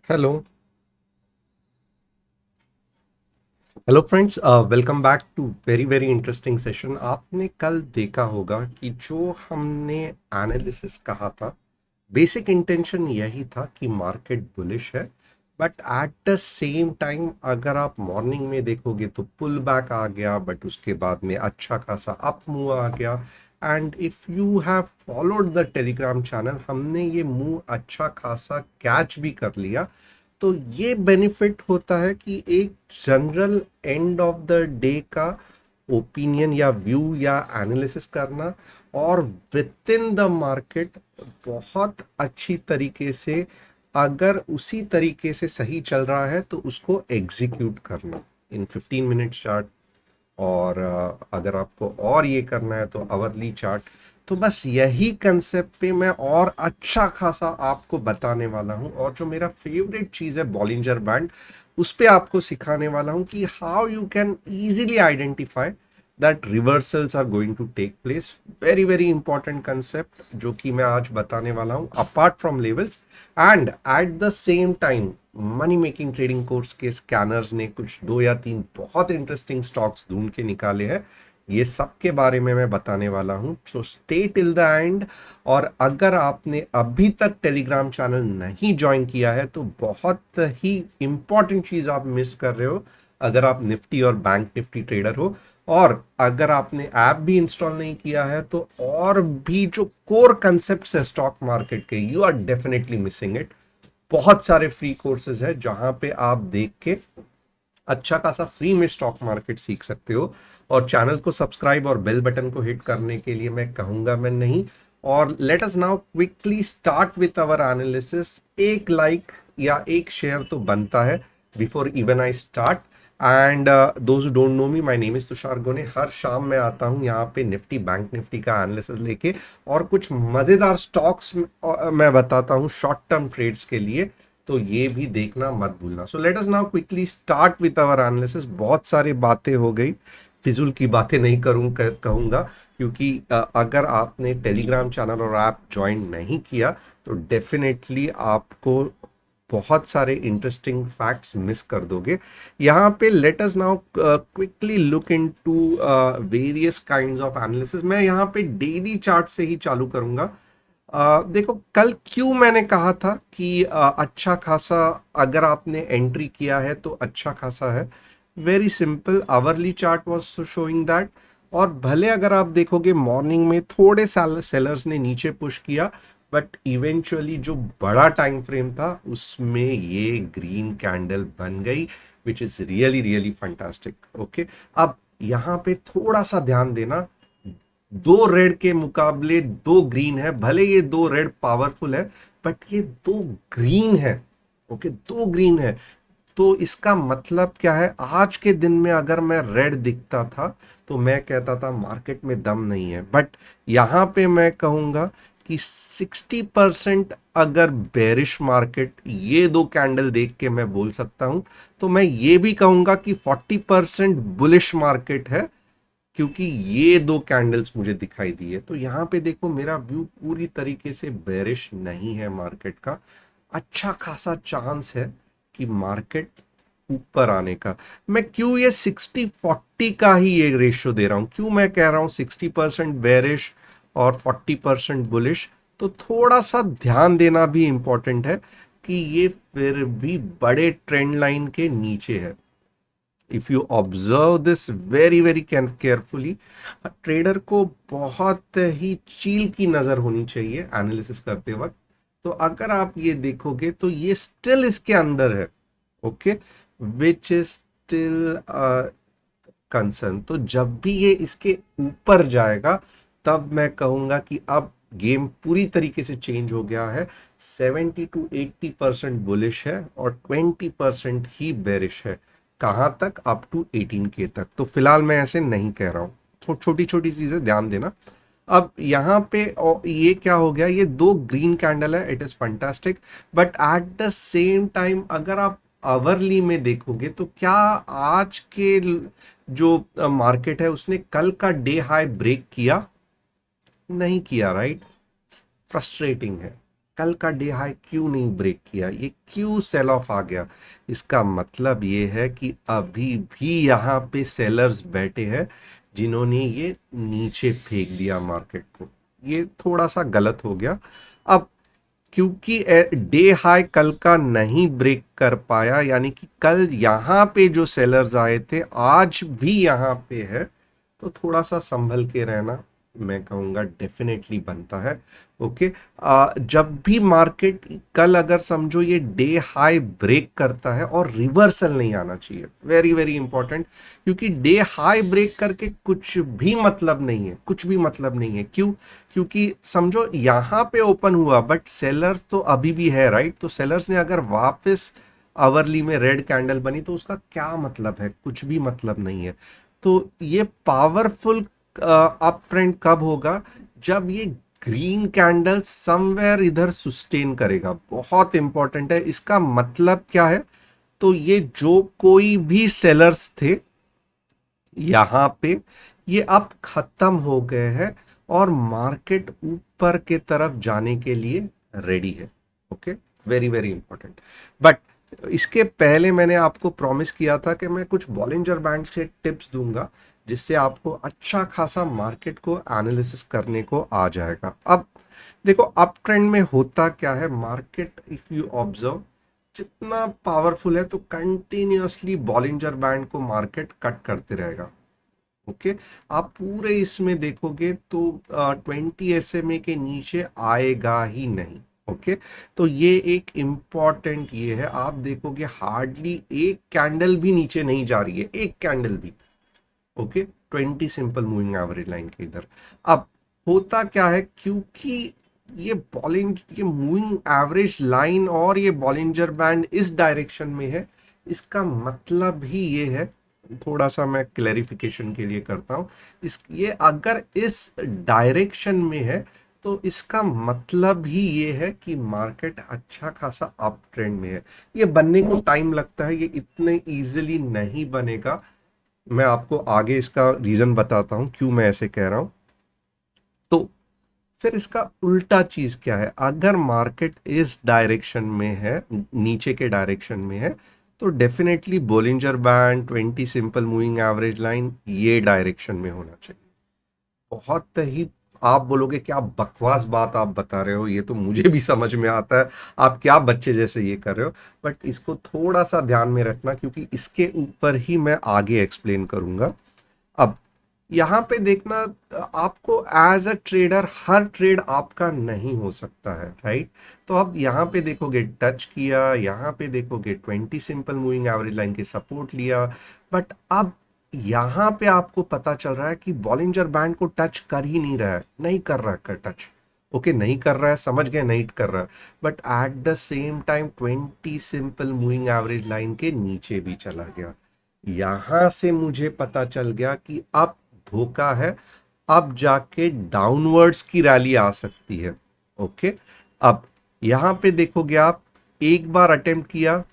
Hello hello friends, welcome back to very very interesting session. आपने कल देखा होगा कि जो हमने एनालिसिस कहा था, बेसिक इंटेंशन यही था कि मार्केट बुलिश है। But at the same time अगर आप मॉर्निंग में देखोगे तो पुल बैक आ गया, बट उसके बाद में अच्छा खासा अप मूव आ गया। And if you have followed the Telegram channel, हमने ये मूव अच्छा खासा कैच भी कर लिया। तो ये बेनिफिट होता है कि एक general end of the day का ओपिनियन या व्यू या एनालिसिस करना, और विद इन द मार्केट बहुत अच्छी तरीके से, अगर उसी तरीके से सही चल रहा है तो उसको एग्जीक्यूट करना इन 15 मिनट चार्ट। और अगर आपको और ये करना है तो आवरली चार्ट। तो बस यही कंसेप्ट पे मैं और अच्छा खासा आपको बताने वाला हूँ, और जो मेरा फेवरेट चीज़ है बॉलिंजर बैंड, उस पे आपको सिखाने वाला हूँ कि how you can easily identify that reversals are going to take place. Very very important concept जो कि मैं आज बताने वाला हूँ, apart from levels. And at the same time money making trading course के स्कैनर्स ने कुछ दो या तीन बहुत इंटरेस्टिंग स्टॉक्स ढूंढ के निकाले हैं। ये सब के बारे में मैं बताने वाला हूं, so stay till the end. और अगर आपने अभी तक टेलीग्राम चैनल नहीं ज्वाइन किया है तो बहुत ही इंपॉर्टेंट चीज आप मिस कर रहे हो, अगर आप निफ्टी और बैंक निफ्टी ट्रेडर हो। और अगर आपने ऐप भी इंस्टॉल नहीं किया है तो और भी जो कोर कंसेप्ट है स्टॉक मार्केट के, you are definitely missing it. बहुत सारे फ्री कोर्सेज है जहां पे आप देख के अच्छा खासा फ्री में स्टॉक मार्केट सीख सकते हो। और चैनल को सब्सक्राइब और बेल बटन को हिट करने के लिए मैं कहूंगा मैं नहीं। और let us now quickly start with our analysis. एक लाइक या एक शेयर तो बनता है before even I start. And those don't know me, my name is Tushar Gone. हर शाम मैं आता हूँ यहाँ पे निफ्टी बैंक निफ्टी का एनालिसिस लेके, और कुछ मजेदार स्टॉक्स मैं बताता हूँ शॉर्ट टर्म ट्रेड्स के लिए। तो ये भी देखना मत भूलना। So let us now quickly start with our analysis. बहुत सारी बातें हो गई, फिजूल की बातें नहीं कहूंगा, क्योंकि अगर आपने टेलीग्राम चैनल और ऐप ज्वाइन नहीं किया तो डेफिनेटली आपको बहुत सारे इंटरेस्टिंग फैक्ट्स मिस कर दोगे। यहाँ पे late us now quickly look into various kinds of analysis. मैं यहाँ पे डेली चार्ट से ही चालू करूंगा। देखो, कल क्यों मैंने कहा था कि अच्छा खासा अगर आपने एंट्री किया है तो अच्छा खासा है। Very simple, hourly chart was showing that. और भले अगर आप देखोगे मॉर्निंग में थोड़े सेलर्स ने नीचे पुश किया, बट इवेंचुअली जो बड़ा टाइम फ्रेम था उसमें ये ग्रीन कैंडल बन गई, which is really really fantastic. Okay, अब यहाँ पे थोड़ा सा ध्यान देना। दो रेड के मुकाबले दो ग्रीन है, भले ये दो रेड पावरफुल है, बट ये दो ग्रीन है। ओके, दो ग्रीन है। तो इसका मतलब क्या है? आज के दिन में अगर मैं रेड दिखता था तो मैं कहता था मार्केट में दम नहीं है। बट यहां पे मैं कहूंगा कि 60% अगर बेरिश मार्केट ये दो कैंडल देख के मैं बोल सकता हूं, तो मैं ये भी कहूंगा कि 40% बुलिश मार्केट है, क्योंकि ये दो कैंडल्स मुझे दिखाई दी है। तो यहां पे देखो, मेरा व्यू पूरी तरीके से बेरिश नहीं है मार्केट का। अच्छा खासा चांस है कि मार्केट ऊपर आने का। मैं क्यों ये 60-40 का ही ये रेशियो दे रहा हूं, क्यों मैं कह रहा हूं 60% बेरिश और 40% बुलिश? तो थोड़ा सा ध्यान देना भी इंपॉर्टेंट है कि ये फिर भी बड़े ट्रेंड लाइन के नीचे है। If you observe this very very carefully, trader को बहुत ही चील की नजर होनी चाहिए एनालिसिस करते वक्त। तो अगर आप ये देखोगे तो ये स्टिल इसके अंदर है। Okay, which is still concern. तो जब भी ये इसके ऊपर जाएगा तब मैं कहूंगा कि अब गेम पूरी तरीके से चेंज हो गया है। 70 to 80% बुलिश है और 20% ही बेरिश है। कहां तक? अप टू 18K तक। तो फिलहाल मैं ऐसे नहीं कह रहा हूं, तो छोटी छोटी चीजें ध्यान देना। अब यहाँ पे ये क्या हो गया, ये दो ग्रीन कैंडल है, it is fantastic. But at the same time अगर आप आवरली में देखोगे तो क्या आज के जो मार्केट है उसने कल का डे हाई ब्रेक किया? नहीं किया, राइट? फ्रस्ट्रेटिंग है। कल का डे हाई क्यों नहीं ब्रेक किया, ये क्यों सेल ऑफ आ गया? इसका मतलब ये है कि अभी भी यहाँ पे सेलर्स बैठे हैं जिन्होंने ये नीचे फेंक दिया मार्केट को। ये थोड़ा सा गलत हो गया। अब क्योंकि डे हाई कल का नहीं ब्रेक कर पाया, यानी कि कल यहाँ पे जो सेलर्स आए थे आज भी यहाँ पे है, तो थोड़ा सा संभल के रहना मैं कहूँगा डेफिनेटली बनता है। ओके, जब भी मार्केट कल अगर समझो ये डे हाई ब्रेक करता है और रिवर्सल नहीं आना चाहिए, वेरी वेरी इंपॉर्टेंट, क्योंकि डे हाई ब्रेक करके कुछ भी मतलब नहीं है, कुछ भी मतलब नहीं है। क्यों? क्योंकि समझो यहाँ पे ओपन हुआ बट सेलर्स तो अभी भी है, राइट? तो सेलर्स ने अगर वापस आवरली में रेड कैंडल बनी तो उसका क्या मतलब है? कुछ भी मतलब नहीं है। तो ये पावरफुल अप ट्रेंड कब होगा? जब ये ग्रीन कैंडल समवेयर इधर सुस्टेन करेगा। बहुत इंपॉर्टेंट है। इसका मतलब क्या है? तो ये जो कोई भी सेलर्स थे यहां पे, ये अब खत्म हो गए हैं और मार्केट ऊपर के तरफ जाने के लिए रेडी है। Okay, very very important. But इसके पहले मैंने आपको प्रॉमिस किया था कि मैं कुछ बॉलिंजर बैंड से टिप्स दूंगा जिससे आपको अच्छा खासा मार्केट को एनालिसिस करने को आ जाएगा। अब देखो, अप ट्रेंड में होता क्या है, मार्केट इफ यू ऑब्जर्व जितना पावरफुल है तो कंटिन्यूअसली बॉलिंजर बैंड को मार्केट कट करते रहेगा। ओके, आप पूरे इसमें देखोगे तो 20 SMA के नीचे आएगा ही नहीं। ओके, तो ये एक इम्पॉर्टेंट ये है, आप देखोगे हार्डली एक कैंडल भी नीचे नहीं जा रही है, एक कैंडल भी। Okay, 20 simple moving average line के इधर। अब होता क्या है, क्योंकि ये मूविंग एवरेज लाइन और ये बॉलिंजर बैंड इस डायरेक्शन में है, इसका मतलब ही ये है, थोड़ा सा मैं क्लैरिफिकेशन के लिए करता हूं, इस ये अगर इस डायरेक्शन में है तो इसका मतलब ही ये है कि मार्केट अच्छा खासा अप ट्रेंड में है। ये बनने को टाइम लगता है, ये इतने इजीली नहीं बनेगा। मैं आपको आगे इसका रीजन बताता हूं क्यों मैं ऐसे कह रहा हूं। तो फिर इसका उल्टा चीज क्या है, अगर मार्केट इस डायरेक्शन में है, नीचे के डायरेक्शन में है, तो definitely Bollinger band 20 simple moving average line ये डायरेक्शन में होना चाहिए। बहुत ही, आप बोलोगे क्या बकवास बात आप बता रहे हो, ये तो मुझे भी समझ में आता है, आप क्या बच्चे जैसे ये कर रहे हो, बट इसको थोड़ा सा ध्यान में रखना क्योंकि इसके ऊपर ही मैं आगे एक्सप्लेन करूंगा। अब यहाँ पे देखना, आपको एज अ ट्रेडर हर ट्रेड आपका नहीं हो सकता है, राइट? तो अब यहाँ पे देखोगे टच किया, यहाँ पे देखोगे 20 सिंपल मूविंग एवरेज लाइन के सपोर्ट लिया, बट अब यहाँ पे आपको पता चल रहा है कि बॉलिंजर बैंड को टच कर ही नहीं रहा है, नहीं कर रहा है टच। ओके, नहीं कर रहा है, समझ गए, नहीं कर रहा है, but at the same time 20 simple moving average line के नीचे भी चला गया। यहां से मुझे पता चल गया कि अब धोखा है, अब जाके डाउनवर्ड्स की रैली आ सकती है। ओके, अब यहां पे देखोगे आप, एक बार अटेम्प्ट किया,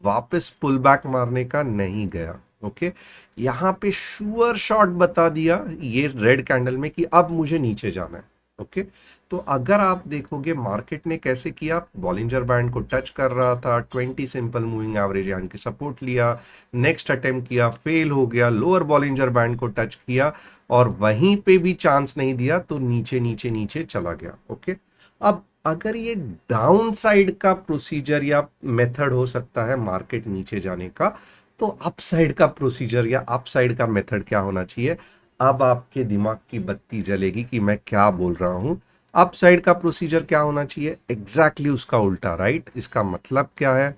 वापस पुल बैक मारने का, नहीं गया। ओके, यहां पे श्योर शॉट बता दिया ये रेड कैंडल में कि अब मुझे नीचे जाना है। ओके, तो अगर आप देखोगे मार्केट ने कैसे किया, बॉलिंजर बैंड को टच कर रहा था, 20 सिंपल मूविंग एवरेज यानी कि सपोर्ट लिया, नेक्स्ट अटेम्प्ट किया, फेल हो गया, लोअर बॉलिंजर बैंड को टच किया और वहीं पे भी चांस नहीं दिया तो नीचे नीचे नीचे चला गया। ओके, अब अगर ये डाउन साइड का प्रोसीजर या मेथड हो सकता है मार्केट नीचे जाने का, तो अप साइड का प्रोसीजर या अप साइड का मेथड क्या होना चाहिए? अब आपके दिमाग की बत्ती जलेगी कि मैं क्या बोल रहा हूं। अप साइड का प्रोसीजर क्या होना चाहिए? एग्जैक्टली उसका उल्टा, राइट? इसका मतलब क्या है,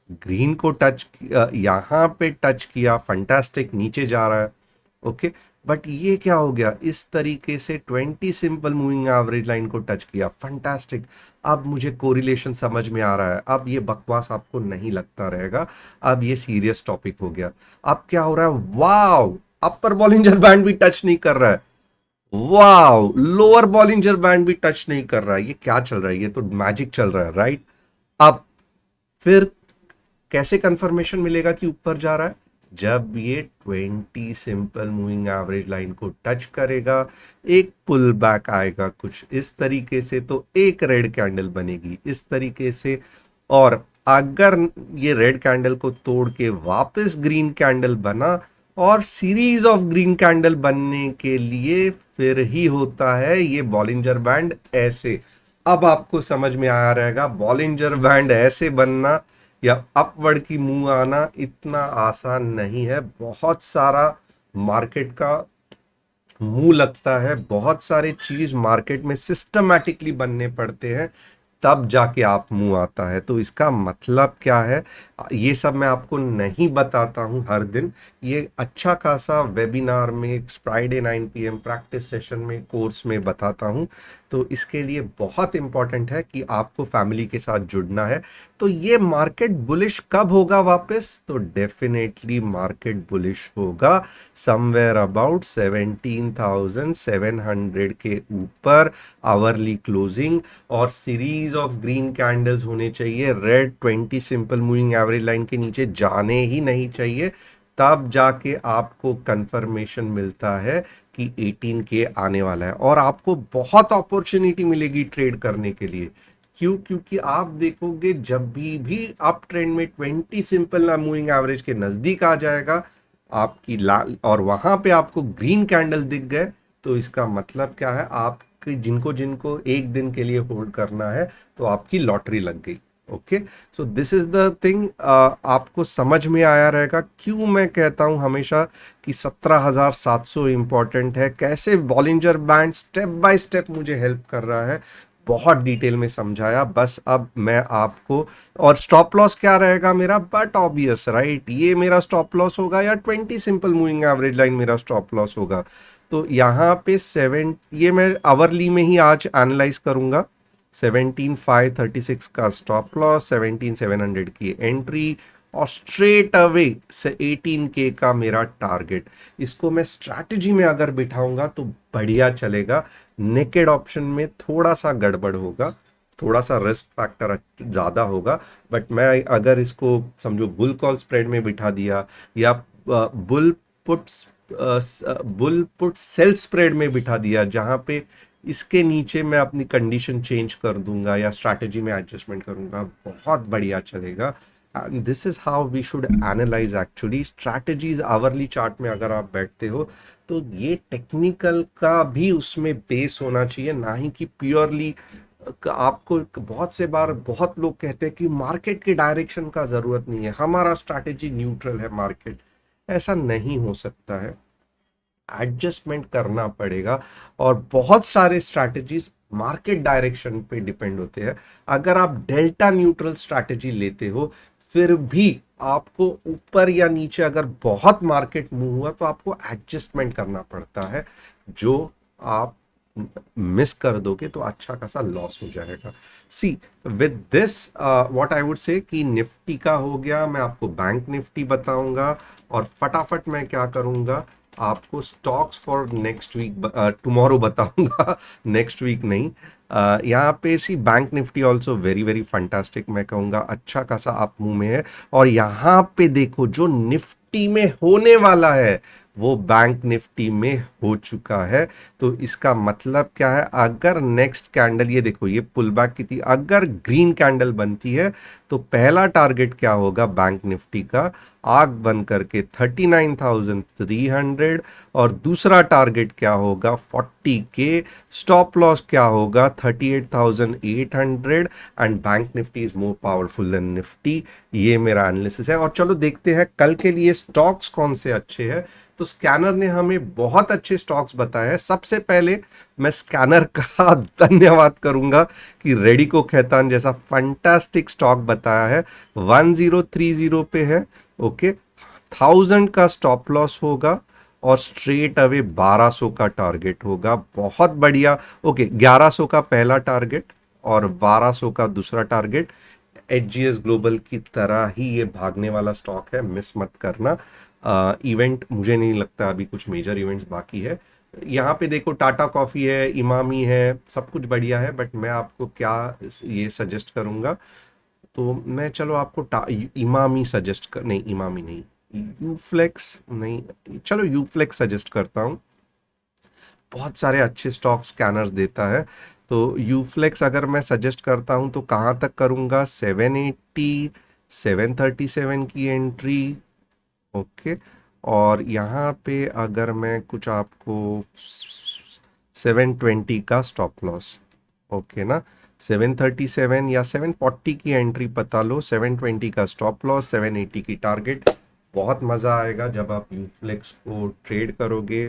ग्रीन को टच, यहां पे टच किया, फंटास्टिक, नीचे जा रहा है। ओके, बट ये क्या हो गया, इस तरीके से 20 सिंपल मूविंग एवरेज लाइन को टच किया, फंटास्टिक। अब मुझे कोरिलेशन समझ में आ रहा है, अब ये बकवास आपको नहीं लगता रहेगा, अब ये सीरियस टॉपिक हो गया। अब क्या हो रहा है, वाव, अपर बॉलिंजर बैंड भी टच नहीं कर रहा है, वाव, लोअर बॉलिंजर बैंड भी टच नहीं कर रहा है, ये क्या चल रहा है, ये तो मैजिक चल रहा है, राइट? अब फिर कैसे कंफर्मेशन मिलेगा कि ऊपर जा रहा है? जब ये 20 सिंपल मूविंग एवरेज लाइन को टच करेगा, एक पुल बैक आएगा कुछ इस तरीके से, तो एक रेड कैंडल बनेगी इस तरीके से। और अगर ये रेड कैंडल को तोड़ के वापस ग्रीन कैंडल बना, और सीरीज ऑफ ग्रीन कैंडल बनने के लिए फिर ही होता है ये बॉलिंजर बैंड ऐसे। अब आपको समझ में आया रहेगा, बॉलिंजर बैंड ऐसे बनना या अपवर्ड की मुंह आना इतना आसान नहीं है। बहुत सारा मार्केट का मुंह लगता है, बहुत सारे चीज मार्केट में सिस्टमैटिकली बनने पड़ते हैं, तब जाके आप मुंह आता है। तो इसका मतलब क्या है, ये सब मैं आपको नहीं बताता हूं हर दिन। ये अच्छा खासा वेबिनार में फ्राइडे 9 PM प्रैक्टिस सेशन में कोर्स में बताता हूं। तो इसके लिए बहुत इंपॉर्टेंट है कि आपको फैमिली के साथ जुड़ना है। तो ये मार्केट बुलिश कब होगा वापस, तो डेफिनेटली मार्केट बुलिश होगा समवेयर अबाउट 17,700 के ऊपर आवरली क्लोजिंग, और सीरीज ऑफ ग्रीन कैंडल्स होने चाहिए, red 20 simple moving average line के नीचे जाने ही नहीं चाहिए। तब जाके आपको कंफर्मेशन मिलता है कि 18K आने वाला है, और आपको बहुत अपॉर्चुनिटी मिलेगी ट्रेड करने के लिए। क्यों? क्योंकि आप देखोगे जब भी अप ट्रेंड में 20 सिंपल मूविंग एवरेज के नजदीक आ जाएगा आपकी लाल, और वहां पे आपको ग्रीन कैंडल दिख गए, तो इसका मतलब क्या है, आप जिनको जिनको एक दिन के लिए होल्ड करना है, तो आपकी लॉटरी लग गई। Okay, so this is the thing. आपको समझ में आया रहेगा क्यों मैं कहता हूं हमेशा कि 17,700 इंपॉर्टेंट है, कैसे Bollinger band step by step मुझे हेल्प कर रहा है, बहुत डिटेल में समझाया। बस अब मैं आपको, और स्टॉप लॉस क्या रहेगा मेरा, बट ऑब्वियस राइट, ये मेरा स्टॉप लॉस होगा या 20 सिंपल मूविंग एवरेज लाइन मेरा स्टॉप लॉस होगा। तो यहाँ पे 7, ये मैं आवरली में ही आज एनालाइज करूंगा। 17,536 का स्टॉप लॉस, 17,700 की एंट्री, और स्ट्रेट अवे से 18K का मेरा टारगेट। इसको मैं स्ट्रैटेजी में अगर बिठाऊंगा तो बढ़िया चलेगा। नेकेड ऑप्शन में थोड़ा सा गड़बड़ होगा, थोड़ा सा रिस्क फैक्टर ज़्यादा होगा। बट मैं अगर इसको समझो बुल कॉल स्प्रेड में बिठा दिया, या bull puts bull put sell spread में बिठा दिया, जहां पे इसके नीचे मैं अपनी कंडीशन चेंज कर दूंगा या स्ट्रैटेजी में एडजस्टमेंट करूंगा, बहुत बढ़िया चलेगा। And this is how we should analyse actually strategies. Hourly chart में अगर आप बैठते हो तो ये टेक्निकल का भी उसमें बेस होना चाहिए, ना ही कि प्योरली आपको। बहुत से बार बहुत लोग कहते हैं कि मार्केट के डायरेक्शन का जरूरत नहीं है, हमारा स्ट्रैटेजी न्यूट्रल है मार्केट। ऐसा नहीं हो सकता है, एडजस्टमेंट करना पड़ेगा। और बहुत सारे स्ट्रैटेजीज मार्केट डायरेक्शन पे डिपेंड होते हैं। अगर आप डेल्टा न्यूट्रल स्ट्रैटेजी लेते हो, फिर भी आपको ऊपर या नीचे अगर बहुत मार्केट मूव हुआ तो आपको एडजस्टमेंट करना पड़ता है, जो आप मिस कर दोगे तो अच्छा खासा लॉस हो जाएगा। See with this what I would say कि निफ्टी का हो गया, मैं आपको बैंक निफ्टी बताऊंगा, और फटाफट मैं क्या करूंगा, आपको stocks for next week tomorrow बताऊंगा नेक्स्ट वीक नहीं। यहाँ पे see bank Nifty also very very fantastic, मैं कहूँगा अच्छा खासा आप मुंह में है। और यहाँ पे देखो जो निफ्टी में होने वाला है वो बैंक निफ्टी में हो चुका है। तो इसका मतलब क्या है, अगर नेक्स्ट कैंडल, ये देखो ये पुल बैक की थी, अगर ग्रीन कैंडल बनती है तो पहला टारगेट क्या होगा बैंक निफ्टी का, आग बन करके 39,300, और दूसरा टारगेट क्या होगा 40K, स्टॉप लॉस क्या होगा 38,800, and bank Nifty is more powerful than Nifty. ये मेरा एनालिसिस है। और चलो देखते हैं कल के लिए स्टॉक्स कौन से अच्छे हैं। तो स्कैनर ने हमें बहुत अच्छे स्टॉक्स बताए हैं। सबसे पहले मैं स्कैनर का धन्यवाद करूंगा कि रेडिको खैतान जैसा फंटास्टिक स्टॉक बताया है। 1030 पे है, ओके, 1000 का स्टॉप लॉस होगा, और स्ट्रेट अवे 1200 का टारगेट होगा, बहुत बढ़िया। ओके, 1100 का पहला टारगेट और 1200 का दूसरा टारगेट। एचजीएस ग्लोबल की तरह ही ये भागने वाला स्टॉक है, मिस मत करना। इवेंट मुझे नहीं लगता अभी कुछ मेजर इवेंट्स बाकी है। यहाँ पे देखो टाटा कॉफी है, इमामी है, सब कुछ बढ़िया है। बट मैं आपको क्या ये सजेस्ट करूंगा, तो मैं चलो आपको इमामी सजेस्ट कर, नहीं इमामी नहीं, यूफ्लेक्स नहीं, चलो यूफ्लेक्स सजेस्ट करता हूँ, बहुत सारे अच्छे स्टॉक स्कैनर्स देता है। तो यूफ्लेक्स अगर मैं सजेस्ट करता हूँ तो कहाँ तक करूँगा, 780, 737 की एंट्री। ओके, और यहाँ पे अगर मैं कुछ आपको 720 का स्टॉप लॉस, ओके ना, 737 या 740 की एंट्री पता लो, 720 का स्टॉप लॉस, 780 की टारगेट। बहुत मज़ा आएगा जब आप यूफ्लेक्स को ट्रेड करोगे,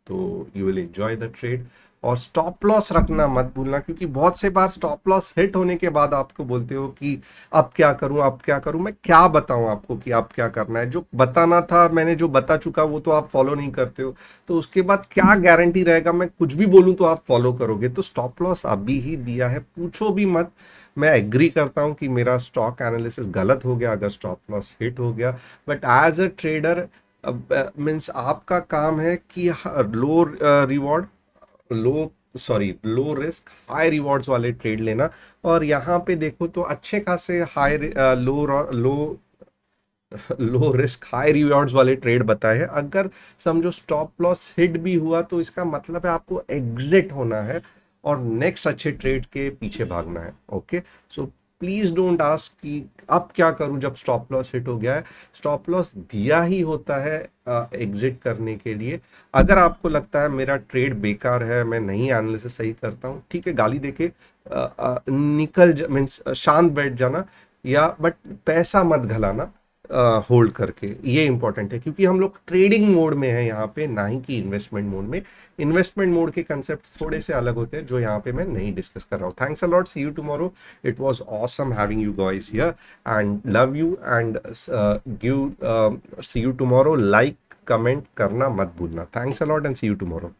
तो you will enjoy the trade. और स्टॉप लॉस रखना मत भूलना, क्योंकि बहुत से बार स्टॉप लॉस हिट होने के बाद आपको बोलते हो कि अब क्या करूं, अब क्या करूं। मैं क्या बताऊं आपको कि आप क्या करना है, जो बताना था मैंने जो बता चुका वो तो आप फॉलो नहीं करते हो, तो उसके बाद क्या गारंटी रहेगा मैं कुछ भी बोलूं तो आप फॉलो करोगे। तो स्टॉप लॉस अभी ही दिया है, पूछो भी मत। मैं एग्री करता हूं कि मेरा स्टॉक एनालिसिस गलत हो गया अगर स्टॉप लॉस हिट हो गया, but as a trader means आपका काम है कि low reward, low sorry low risk high rewards वाले ट्रेड लेना। और यहाँ पे देखो तो अच्छे खासे high low low low risk high rewards वाले ट्रेड बताए हैं। अगर समझो स्टॉप लॉस हिट भी हुआ तो इसका मतलब है आपको एग्जिट होना है और नेक्स्ट अच्छे ट्रेड के पीछे भागना है। Okay, so please don't ask कि अब क्या करूं जब स्टॉप लॉस हिट हो गया है। स्टॉप लॉस दिया ही होता है एग्जिट करने के लिए। अगर आपको लगता है मेरा ट्रेड बेकार है, मैं नहीं एनालिसिस सही करता हूँ, ठीक है, गाली देके निकल मीन्स शांत बैठ जाना, या बट पैसा मत घलाना होल्ड करके, ये इंपॉर्टेंट है, क्योंकि हम लोग ट्रेडिंग मोड में है यहाँ पे, ना ही कि इन्वेस्टमेंट मोड में। इन्वेस्टमेंट मोड के कंसेप्ट थोड़े से अलग होते हैं जो यहाँ पे मैं नहीं डिस्कस कर रहा हूँ। Thanks a lot, see you tomorrow. It was awesome having you guys here and love you and give see you tomorrow. Like comment करना मत भूलना। Thanks a lot and see you tomorrow.